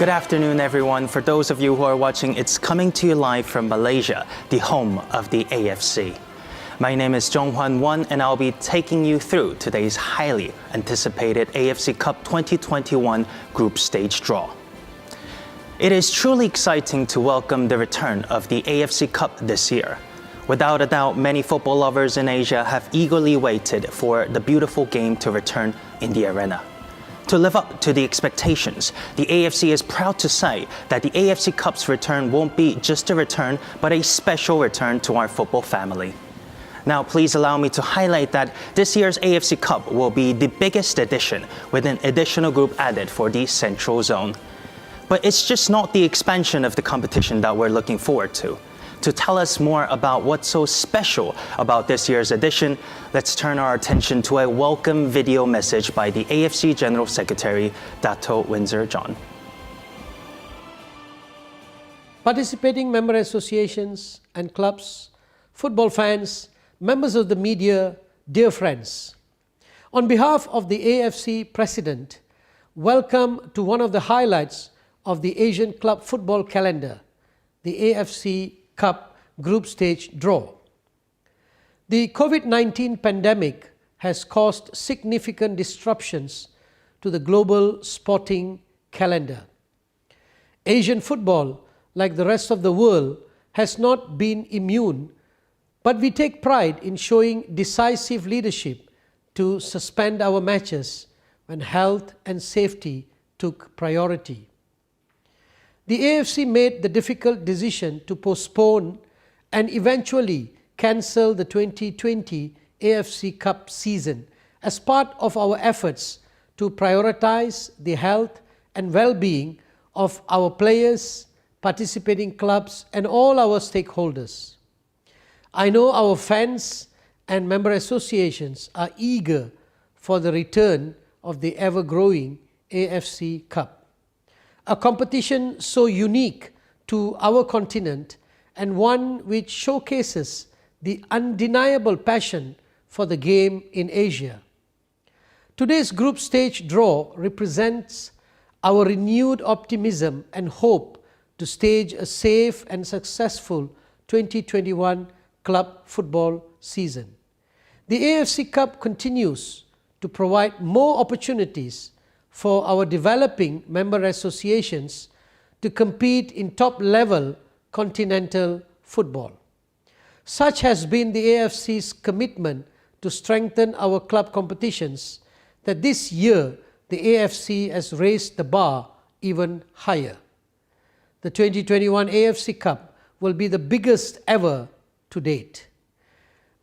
Good afternoon, everyone. For those of you who are watching, it's coming to you live from Malaysia, the home of the AFC. My name is Zhong Hwan Won, and I'll be taking you through today's highly anticipated AFC Cup 2021 group stage draw. It is truly exciting to welcome the return of the AFC Cup this year. Without a doubt, many football lovers in Asia have eagerly waited for the beautiful game to return in the arena. To live up to the expectations, the AFC is proud to say that the AFC Cup's return won't be just a return, but a special return to our football family. Now, please allow me to highlight that this year's AFC Cup will be the biggest edition, with an additional group added for the Central Zone. But it's just not the expansion of the competition that we're looking forward to. To tell us more about what's so special about this year's edition, let's turn our attention to a welcome video message by the AFC General Secretary, Dato Windsor John. Participating member associations and clubs, football fans, members of the media, dear friends. On behalf of the AFC President, welcome to one of the highlights of the Asian Club football calendar, the AFC Cup group stage draw. The COVID-19 pandemic has caused significant disruptions to the global sporting calendar. Asian football, like the rest of the world, has not been immune, but we take pride in showing decisive leadership to suspend our matches when health and safety took priority. The AFC made the difficult decision to postpone and eventually cancel the 2020 AFC Cup season as part of our efforts to prioritize the health and well-being of our players, participating clubs, and all our stakeholders. I know our fans and member associations are eager for the return of the ever-growing AFC Cup. A competition so unique to our continent and one which showcases the undeniable passion for the game in Asia. Today's group stage draw represents our renewed optimism and hope to stage a safe and successful 2021 club football season. The AFC Cup continues to provide more opportunities for our developing member associations to compete in top-level continental football. Such has been the AFC's commitment to strengthen our club competitions that this year the AFC has raised the bar even higher. The 2021 AFC Cup will be the biggest ever to date.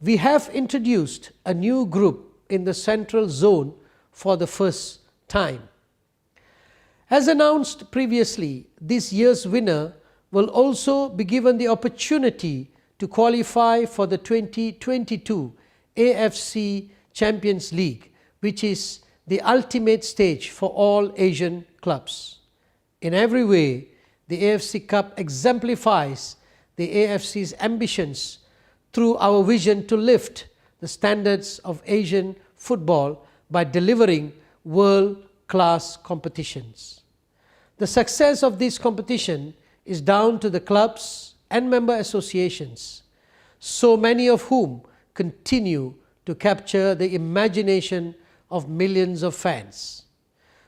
We have introduced a new group in the Central Zone for the first time. As announced previously, this year's winner will also be given the opportunity to qualify for the 2022 AFC Champions League, which is the ultimate stage for all Asian clubs. In every way, the AFC Cup exemplifies the AFC's ambitions through our vision to lift the standards of Asian football by delivering world-class competitions. The success of this competition is down to the clubs and member associations, so many of whom continue to capture the imagination of millions of fans.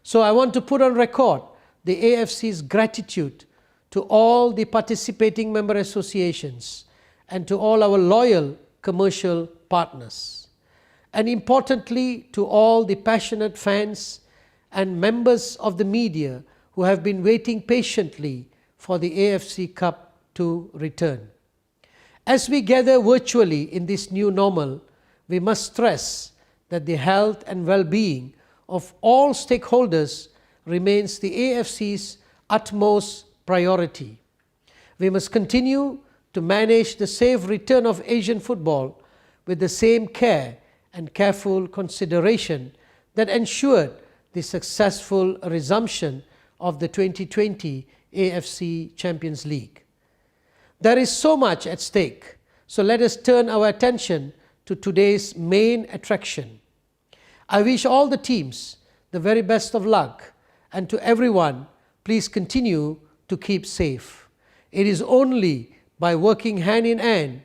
So I want to put on record the AFC's gratitude to all the participating member associations and to all our loyal commercial partners, and importantly to all the passionate fans and members of the media who have been waiting patiently for the AFC Cup to return. As we gather virtually in this new normal, we must stress that the health and well-being of all stakeholders remains the AFC's utmost priority. We must continue to manage the safe return of Asian football with the same care and careful consideration that ensured the successful resumption of the 2020 AFC Champions League. There is so much at stake, so let us turn our attention to today's main attraction. I wish all the teams the very best of luck, and to everyone please continue to keep safe. It is only by working hand in hand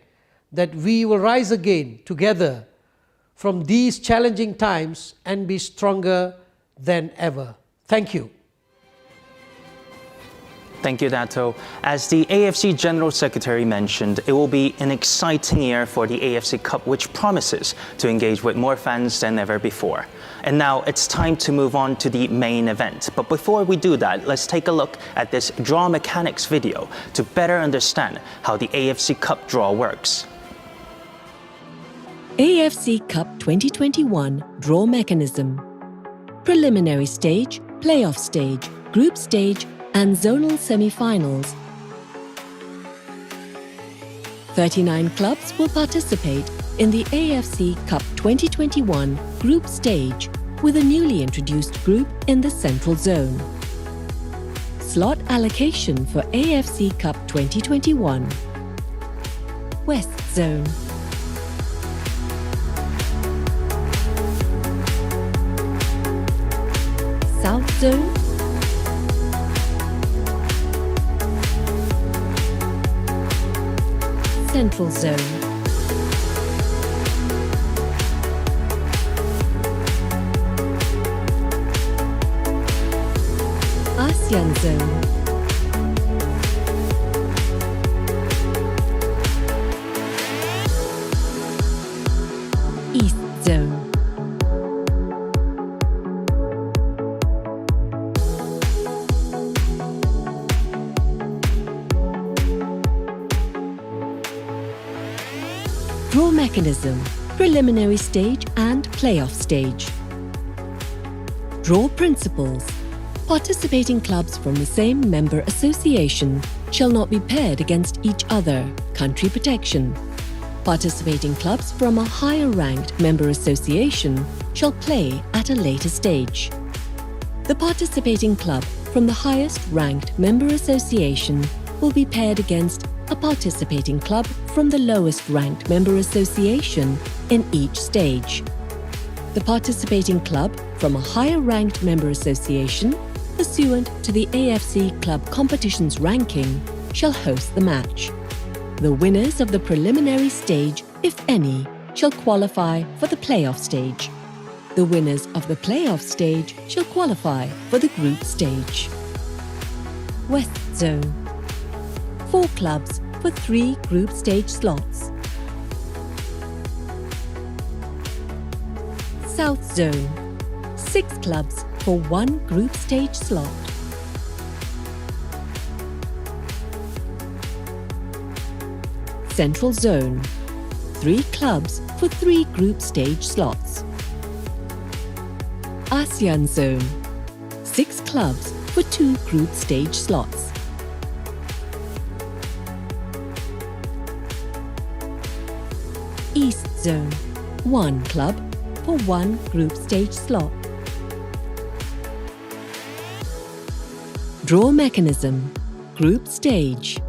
that we will rise again together from these challenging times and be stronger than ever. Thank you. Thank you, Dato. As the AFC General Secretary mentioned, it will be an exciting year for the AFC Cup, which promises to engage with more fans than ever before. And now it's time to move on to the main event. But before we do that, let's take a look at this draw mechanics video to better understand how the AFC Cup draw works. AFC Cup 2021 Draw Mechanism. Preliminary stage, playoff stage, group stage, and zonal semi-finals. 39 clubs will participate in the AFC Cup 2021 group stage with a newly introduced group in the Central Zone. Slot allocation for AFC Cup 2021. West Zone. South Zone. Central Zone. ASEAN Zone. East Zone. Draw mechanism, preliminary stage and playoff stage. Draw principles. Participating clubs from the same member association shall not be paired against each other. Country protection. Participating clubs from a higher ranked member association shall play at a later stage. The participating club from the highest ranked member association will be paired against a participating club from the lowest ranked member association in each stage. The participating club from a higher ranked member association, pursuant to the AFC Club competitions ranking, shall host the match. The winners of the preliminary stage, if any, shall qualify for the playoff stage. The winners of the playoff stage shall qualify for the group stage. West Zone. 4 clubs for 3 group stage slots. South Zone. 6 clubs for 1 group stage slot. Central Zone. 3 clubs for 3 group stage slots. ASEAN Zone. 6 clubs for 2 group stage slots. East Zone. 1 club for 1 group stage slot. Draw mechanism. Group stage.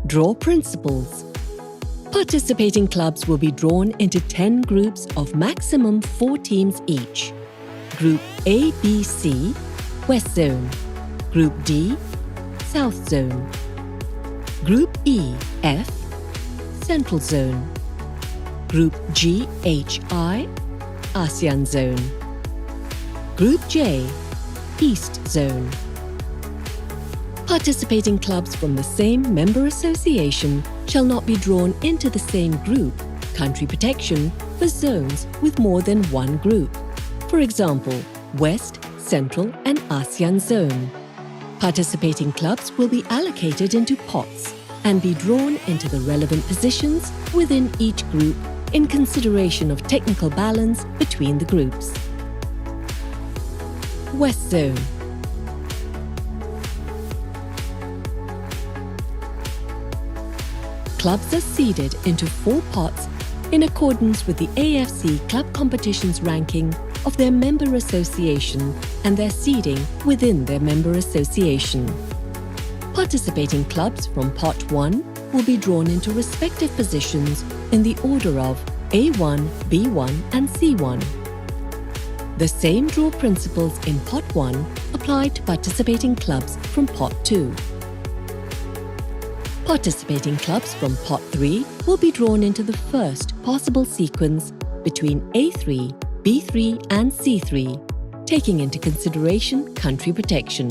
Draw principles. Participating clubs will be drawn into 10 groups of maximum 4 teams each. Group A, B, C, West Zone. Group D, South Zone. Group E, F, Central Zone. Group G, H, I, ASEAN Zone. Group J, East Zone. Participating clubs from the same member association shall not be drawn into the same group, country protection, for zones with more than 1 group. For example, West, Central and ASEAN Zone. Participating clubs will be allocated into pots and be drawn into the relevant positions within each group in consideration of technical balance between the groups. West Zone. Clubs are seeded into 4 pots in accordance with the AFC Club competitions ranking of their member association and their seeding within their member association. Participating clubs from Pot 1 will be drawn into respective positions in the order of A1, B1 and C1. The same draw principles in Pot 1 apply to participating clubs from Pot 2. Participating clubs from Pot 3 will be drawn into the first possible sequence between A3, B3 and C3, taking into consideration country protection.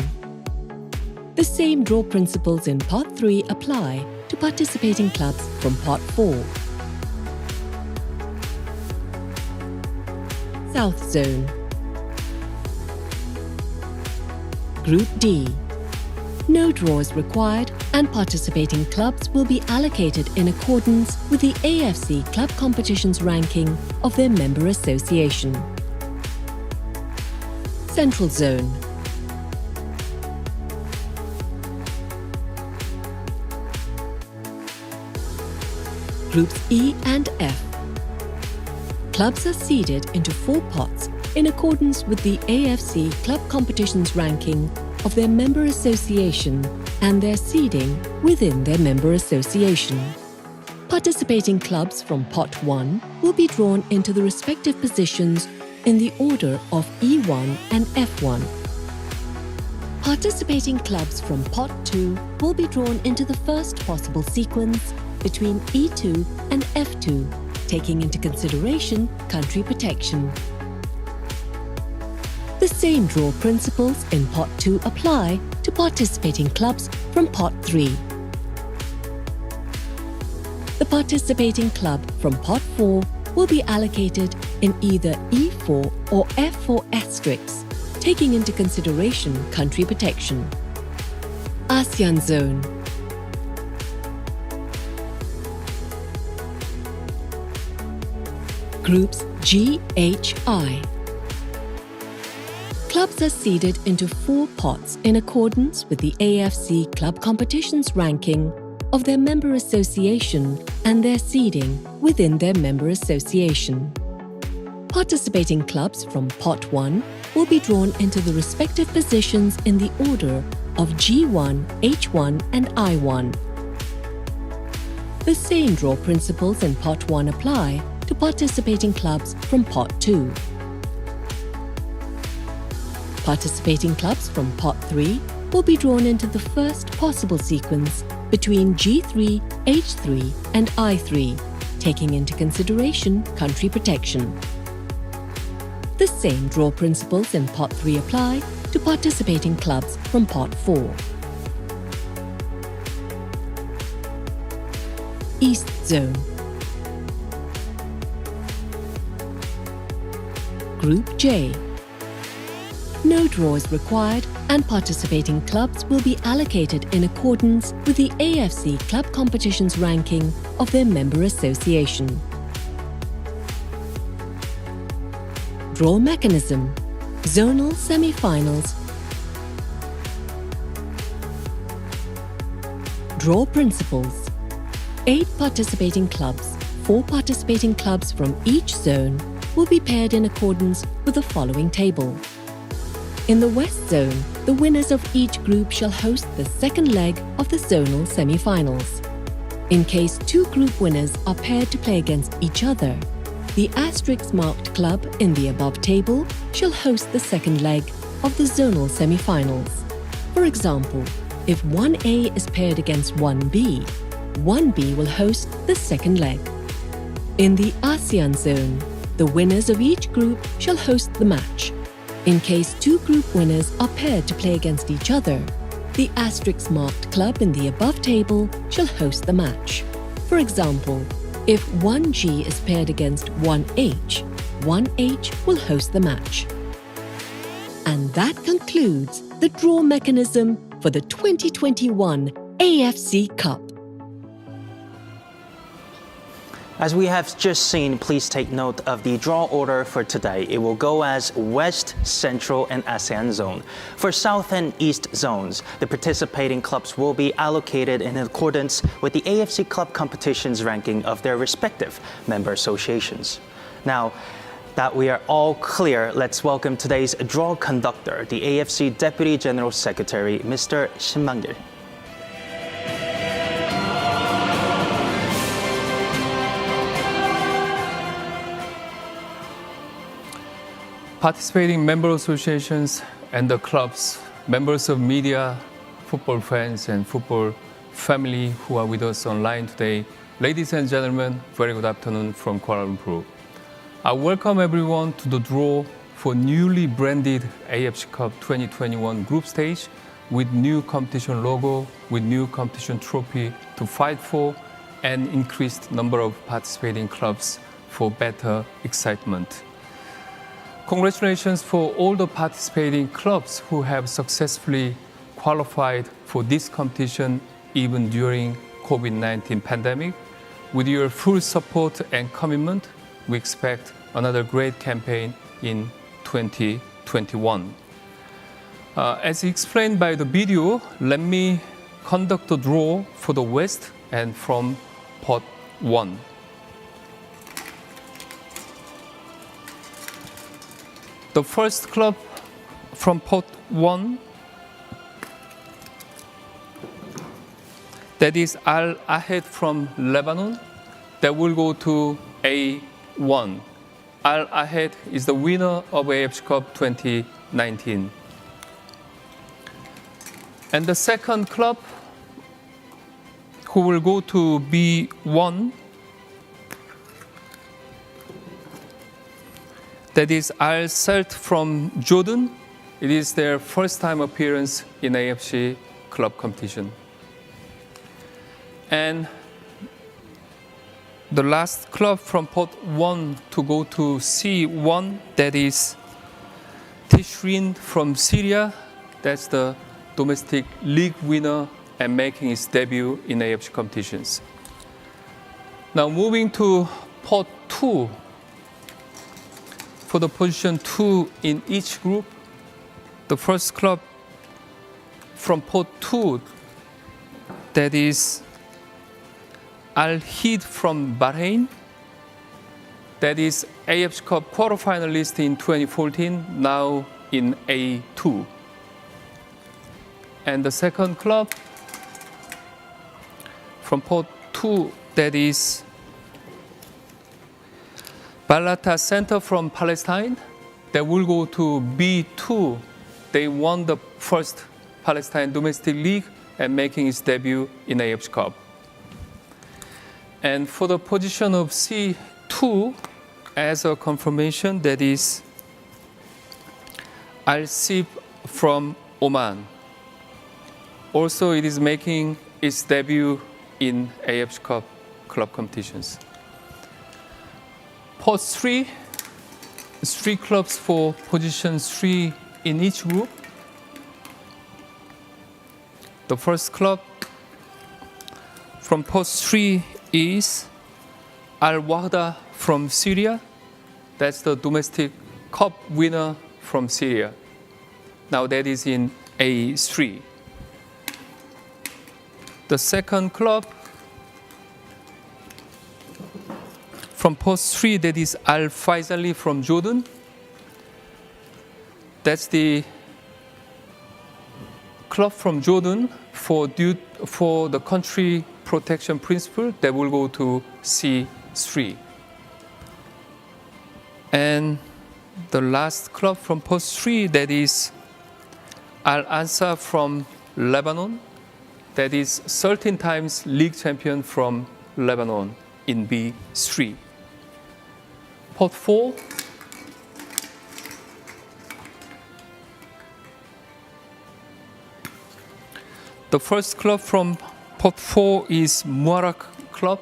The same draw principles in Pot 3 apply to participating clubs from Pot 4. South Zone. Group D. No draws required and participating clubs will be allocated in accordance with the AFC Club competitions ranking of their member association. Central Zone. Groups E and F. Clubs are seeded into 4 pots in accordance with the AFC Club competitions ranking of their member association and their seeding within their member association. Participating clubs from Pot 1 will be drawn into the respective positions in the order of E1 and F1. Participating clubs from Pot 2 will be drawn into the first possible sequence between E2 and F2, taking into consideration country protection. The same draw principles in Pot 2 apply to participating clubs from Pot 3. The participating club from Pot 4 will be allocated in either E4 or F4 asterisks, taking into consideration country protection. ASEAN Zone. Groups G, H, I. Clubs are seeded into 4 pots in accordance with the AFC Club competitions ranking of their member association and their seeding within their member association. Participating clubs from Pot 1 will be drawn into the respective positions in the order of G1, H1 and I1. The same draw principles in Pot 1 apply to participating clubs from Pot 2. Participating clubs from Pot 3 will be drawn into the first possible sequence between G3, H3 and I3, taking into consideration country protection. The same draw principles in Pot 3 apply to participating clubs from Pot 4. East Zone. Group J. No draws required and participating clubs will be allocated in accordance with the AFC Club competitions ranking of their member association. Draw mechanism. Zonal semi-finals. Draw principles. 8 participating clubs, 4 participating clubs from each zone will be paired in accordance with the following table. In the West Zone, the winners of each group shall host the second leg of the zonal semi-finals. In case 2 group winners are paired to play against each other, the asterisk-marked club in the above table shall host the second leg of the zonal semi-finals. For example, if 1A is paired against 1B, 1B will host the second leg. In the ASEAN Zone, the winners of each group shall host the match. In case 2 group winners are paired to play against each other, the asterisk-marked club in the above table shall host the match. For example, if 1G is paired against 1H, 1H will host the match. And that concludes the draw mechanism for the 2021 AFC Cup. As we have just seen, please take note of the draw order for today. It will go as West, Central, and ASEAN Zone. For South and East Zones, the participating clubs will be allocated in accordance with the AFC Club competitions ranking of their respective member associations. Now, that we are all clear, let's welcome today's draw conductor, the AFC Deputy General Secretary, Mr. Shin Mang-gil. Participating member associations and the clubs, members of media, football fans and football family who are with us online today. Ladies and gentlemen, very good afternoon from Kuala Lumpur. I welcome everyone to the draw for newly branded AFC Cup 2021 group stage with new competition logo, with new competition trophy to fight for, and increased number of participating clubs for better excitement. Congratulations for all the participating clubs who have successfully qualified for this competition even during COVID-19 pandemic. With your full support and commitment, we expect another great campaign in 2021. As explained by the video, let me conduct the draw for the West and from pot 1. The first club from pot 1, that is Al-Ahed from Lebanon, that will go to A1. Al-Ahed is the winner of AFC Cup 2019. And the second club who will go to B1, that is Al-Salt from Jordan. It is their first time appearance in AFC club competition. And the last club from pot 1 to go to C1, that is Tishrin from Syria. That's the domestic league winner and making its debut in AFC competitions. Now moving to pot 2. For the position 2 in each group, the first club from pot 2, that is Al-Hid from Bahrain, that is AFC Cup quarterfinalist in 2014, now in A2. And the second club from pot 2, that is Balata Center from Palestine, that will go to B2. They won the first Palestine domestic league and making its debut in AFC Cup. And for the position of C2, as a confirmation, that is Al-Sib from Oman. Also, it is making its debut in AFC Cup club competitions. Pot 3, 3 clubs for position 3 in each group. The first club from pot 3 is Al-Wahda from Syria. That's the domestic cup winner from Syria. Now that is in A3. The second club from post 3, that is Al-Faisali from Jordan. That's the club from Jordan for the country protection principle that will go to C3. And the last club from post 3, that is Al-Ansar from Lebanon. That is 13 times league champion from Lebanon in B3. Pot 4. The first club from pot 4 is Muarak Club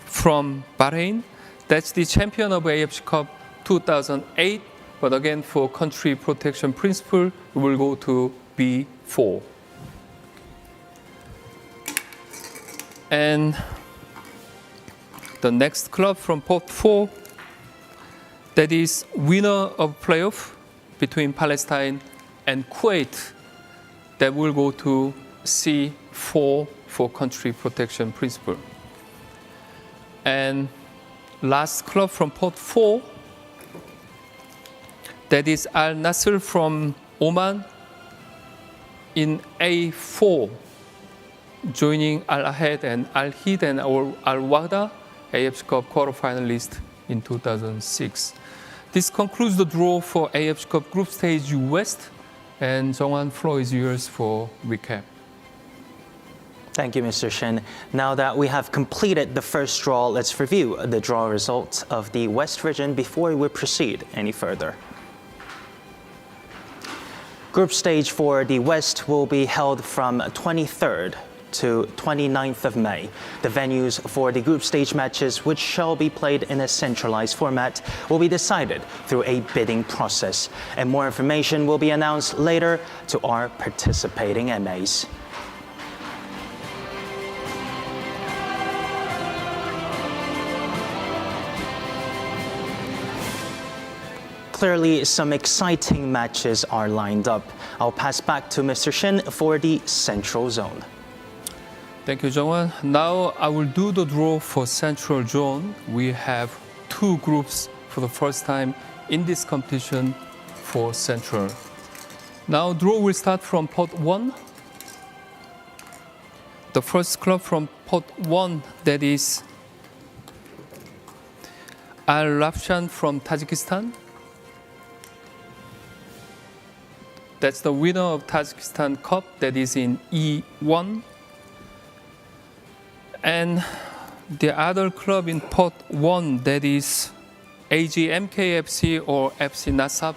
from Bahrain. That's the champion of AFC Cup 2008. But again, for country protection principle, we will go to B4. And the next club from pot 4, that is winner of playoff between Palestine and Kuwait, that will go to C4 for country protection principle. And last club from pot 4, that is Al Nasr from Oman in A4, joining Al-Ahed and Al-Hid and Al-Wahda, AFC Cup quarterfinalist in 2006. This concludes the draw for AFC Cup Group Stage West, and Jongwan, floor is yours for recap. Thank you, Mr. Shin. Now that we have completed the first draw, let's review the draw results of the West region before we proceed any further. Group stage for the West will be held from 23rd to 29th of May. The venues for the group stage matches, which shall be played in a centralized format, will be decided through a bidding process, and more information will be announced later to our participating MAs. Clearly, some exciting matches are lined up. I'll pass back to Mr. Shin for the Central Zone. Thank you, Jongwan. Now I will do the draw for Central Zone. We have two groups for the first time in this competition for Central. Now draw will start from pot 1. The first club from pot 1, that is ALLOCATION from Tajikistan. That's the winner of Tajikistan Cup, that is in E1. And the other club in pot 1, that is AGMKFC or FC Nasaf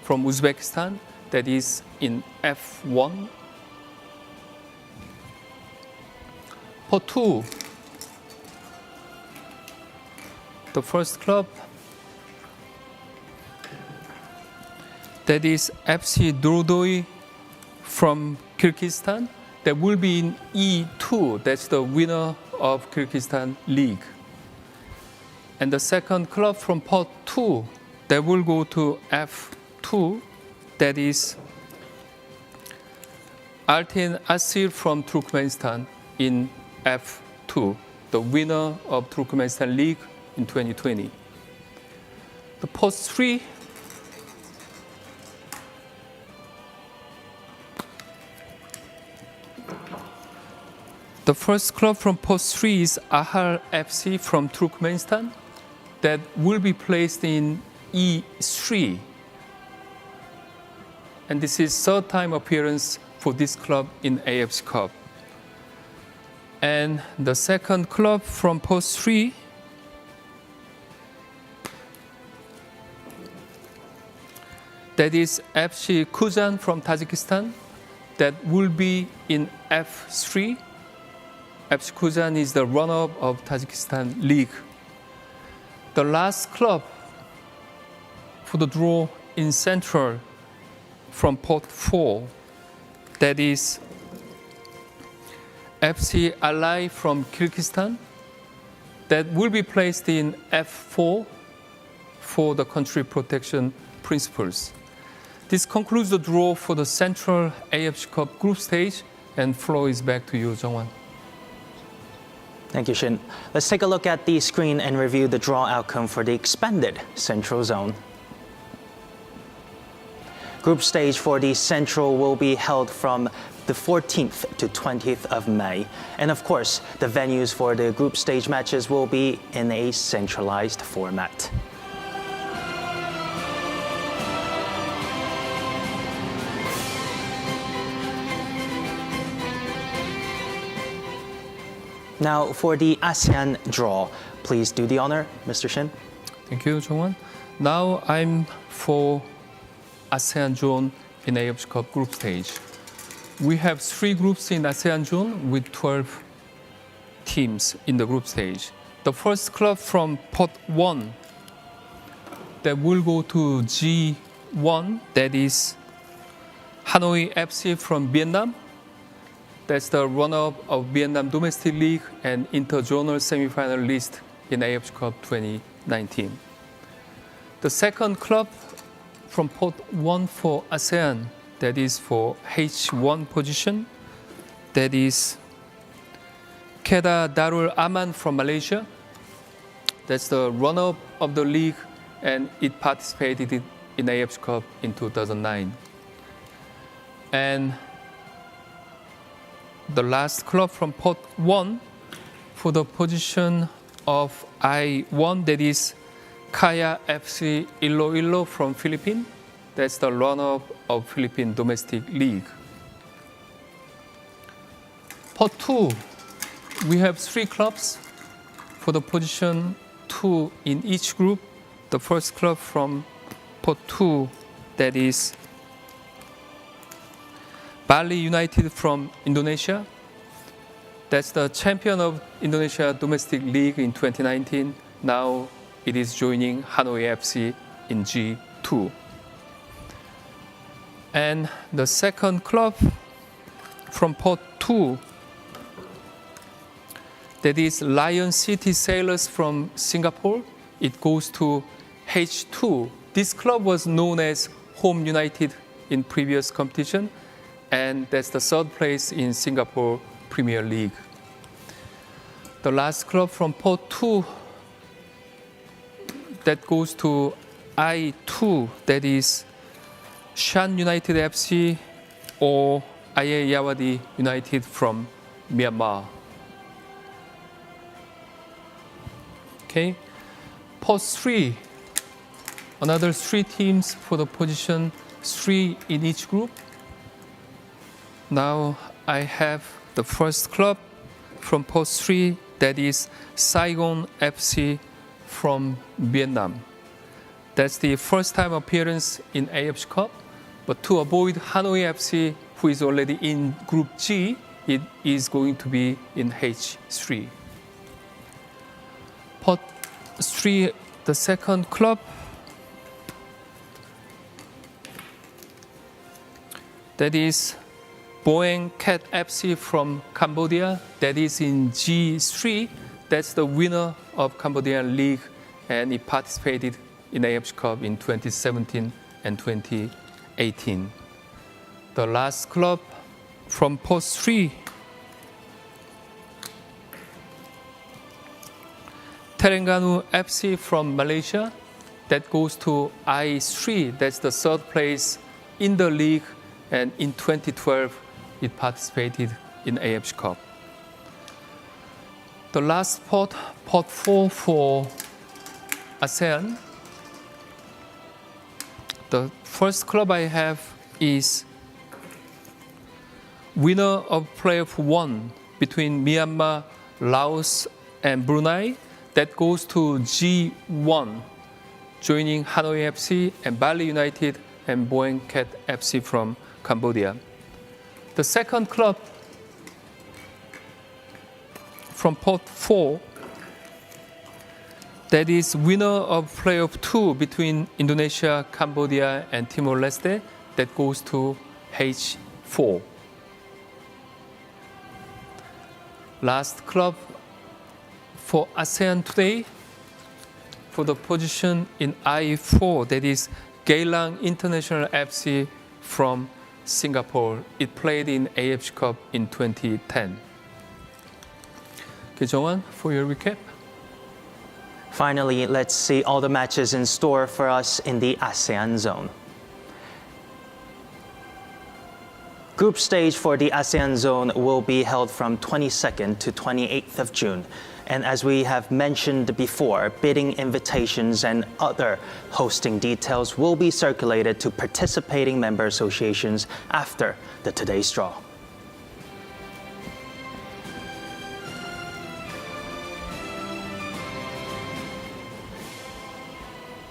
from Uzbekistan, that is in F1. Pot 2, the first club, that is FC Durdoi from Kyrgyzstan, that will be in E2. That's the winner of Kyrgyzstan League. And the second club from pot 2, that will go to F2, that is Altin Asir from Turkmenistan in F2, the winner of Turkmenistan League in 2020. The pot 3, the first club from pot 3 is Ahal FC from Turkmenistan, that will be placed in E3. And this is third time appearance for this club in AFC Cup. And the second club from pot 3, that is FC Kuzan from Tajikistan, that will be in F3. FC Kuzan is the runner-up of Tajikistan League. The last club for the draw in Central from pot 4, that is FC Alay from Kyrgyzstan, that will be placed in F4 for the country protection principles. This concludes the draw for the Central AFC Cup group stage, and floor is back to you, Jongwan. Thank you, Shin. Let's take a look at the screen and review the draw outcome for the expanded Central Zone. Group stage for the Central will be held from the 14th to 20th of May. And of course, the venues for the group stage matches will be in a centralized format. Now, for the ASEAN draw, please do the honor, Mr. Shin. Thank you, Jongwan. Now I'm for ASEAN Zone in AFC Cup group stage. We have 3 groups in ASEAN Zone with 12 teams in the group stage. The first club from pot 1, that will go to G1, that is Hanoi FC from Vietnam. That's the runner-up of Vietnam Domestic League and Interzonal semi-final list in AFC Cup 2019. The second club from pot 1 for ASEAN, that is for H1 position, that is Kedah Darul Aman from Malaysia. That's the runner-up of the league, and it participated in AFC Cup in 2009. And the last club from pot 1 for the position of I1, that is Kaya FC Iloilo from Philippines. That's the runner-up of Philippine domestic league. Pot 2, we have 3 clubs for the position 2 in each group. The first club from Pot 2, that is Bali United from Indonesia. That's the champion of Indonesia domestic league in 2019. Now it is joining Hanoi FC in G2. And the second club from Pot 2, that is Lion City Sailors from Singapore. It goes to H2. This club was known as Home United in previous competition, and that's the third place in Singapore Premier League. The last club from Pot 2 that goes to I2, that is Shan United FC or Ayeyawadi United from Myanmar. Okay, Pot 3, another 3 teams for the position 3 in each group. Now I have the first club from Pot 3, that is Saigon FC from Vietnam. That's the first time appearance in AFC Cup, but to avoid Hanoi FC, who is already in Group G, it is going to be in H3. Pot 3, the second club, that is Boeng Cat FC from Cambodia, that is in G3. That's the winner of Cambodian League, and it participated in AFC Cup in 2017 and 2018. The last club from Pot 3, Terengganu FC from Malaysia, that goes to I3. That's the third place in the league, and in 2012 it participated in AFC Cup. The last pot, Pot 4 for ASEAN. The first club I have is winner of playoff 1 between Myanmar, Laos, and Brunei. That goes to G1, joining Hanoi FC and Bali United and Boeng Cat FC from Cambodia. The second club from Pot 4, that is winner of playoff 2 between Indonesia, Cambodia, and Timor-Leste. That goes to H4. Last club for ASEAN today, for the position in I4, that is Geylang International FC from Singapore. It played in AFC Cup in 2010. Okay, Jongwon, for your recap. Finally, let's see all the matches in store for us in the ASEAN zone. Group stage for the ASEAN zone will be held from 22nd to 28th of June. And as we have mentioned before, bidding invitations and other hosting details will be circulated to participating member associations after the today's draw.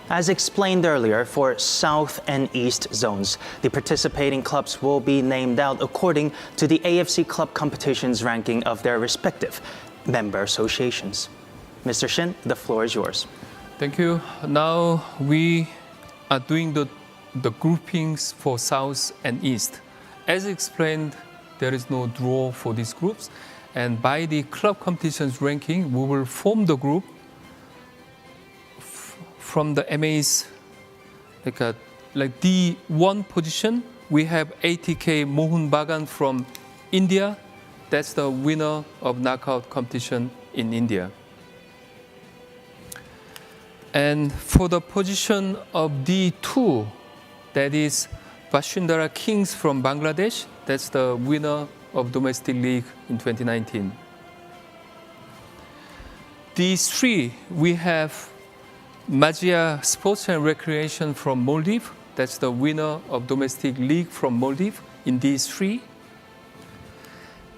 As explained earlier, for South and East zones, the participating clubs will be named out according to the AFC Club competition's ranking of their respective member associations. Mr. Shin, the floor is yours. Thank you. Now we are doing the groupings for South and East. As explained, there is no draw for these groups, and by the club competition's ranking, we will form the group from the MA's like D1 position. We have ATK Mohun Bagan from India. That's the winner of knockout competition in India. And for the position of D2, that is Bashundara Kings from Bangladesh. That's the winner of domestic league in 2019. D3, we have Magia Sports and Recreation from Maldives. That's the winner of domestic league from Maldives in these three.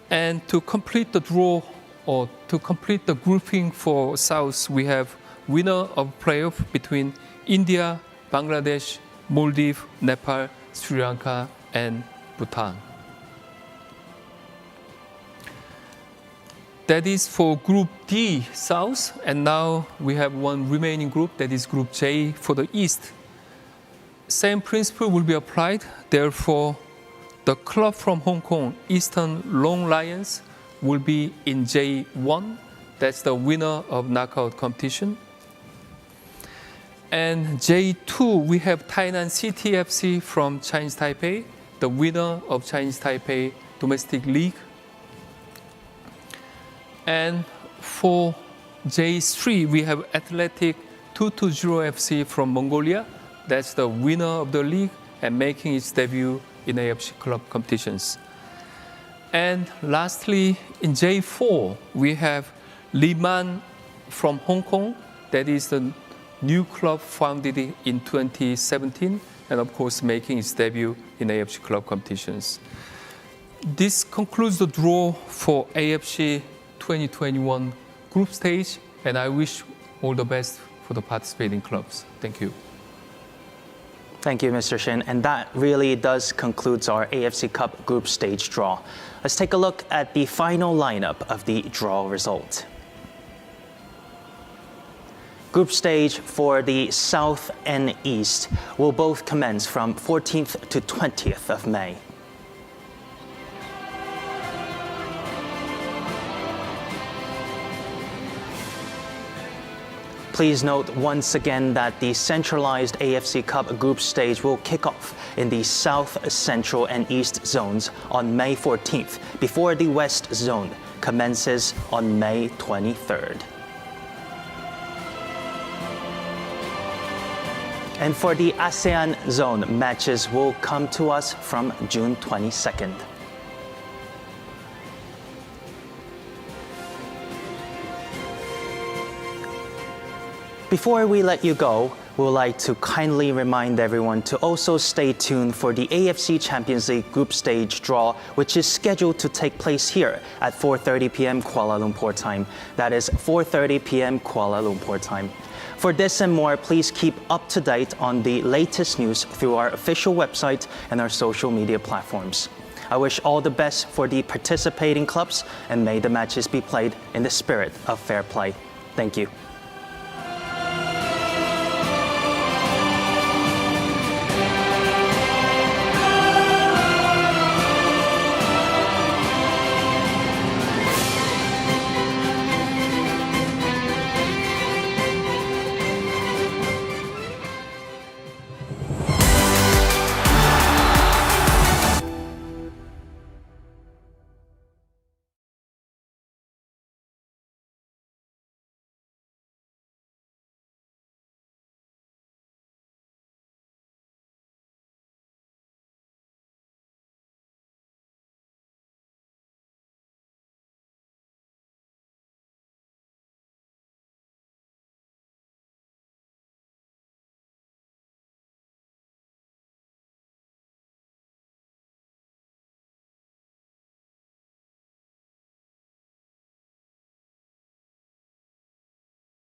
And to complete the draw or to complete the grouping for South, we have winner of playoff between India, Bangladesh, Maldives, Nepal, Sri Lanka, and Bhutan. That is for Group D, South, and now we have one remaining group, that is Group J for the East. Same principle will be applied, therefore, the club from Hong Kong, Eastern Long Lions, will be in J1, that's the winner of knockout competition. And J2, we have Tainan CTFC from Chinese Taipei, the winner of Chinese Taipei Domestic League. And for J3, we have Athletic 220 FC from Mongolia. That's the winner of the league and making its debut in AFC Club competitions. And lastly, in J4, we have Liman from Hong Kong. That is the new club founded in 2017 and of course making its debut in AFC Club competitions. This concludes the draw for AFC 2021 group stage, and I wish all the best for the participating clubs. Thank you. Thank you, Mr. Shin. And that really does conclude our AFC Cup group stage draw. Let's take a look at the final lineup of the draw result. Group stage for the South and East will both commence from 14th to 20th of May. Please note once again that the centralized AFC Cup group stage will kick off in the South, Central, and East zones on May 14th, before the West zone commences on May 23rd. And for the ASEAN zone, matches will come to us from June 22nd. Before we let you go, we would like to kindly remind everyone to also stay tuned for the AFC Champions League group stage draw, which is scheduled to take place here at 4:30 p.m. Kuala Lumpur time. That is 4:30 p.m. Kuala Lumpur time. For this and more, please keep up to date on the latest news through our official website and our social media platforms. I wish all the best for the participating clubs, and may the matches be played in the spirit of fair play. Thank you.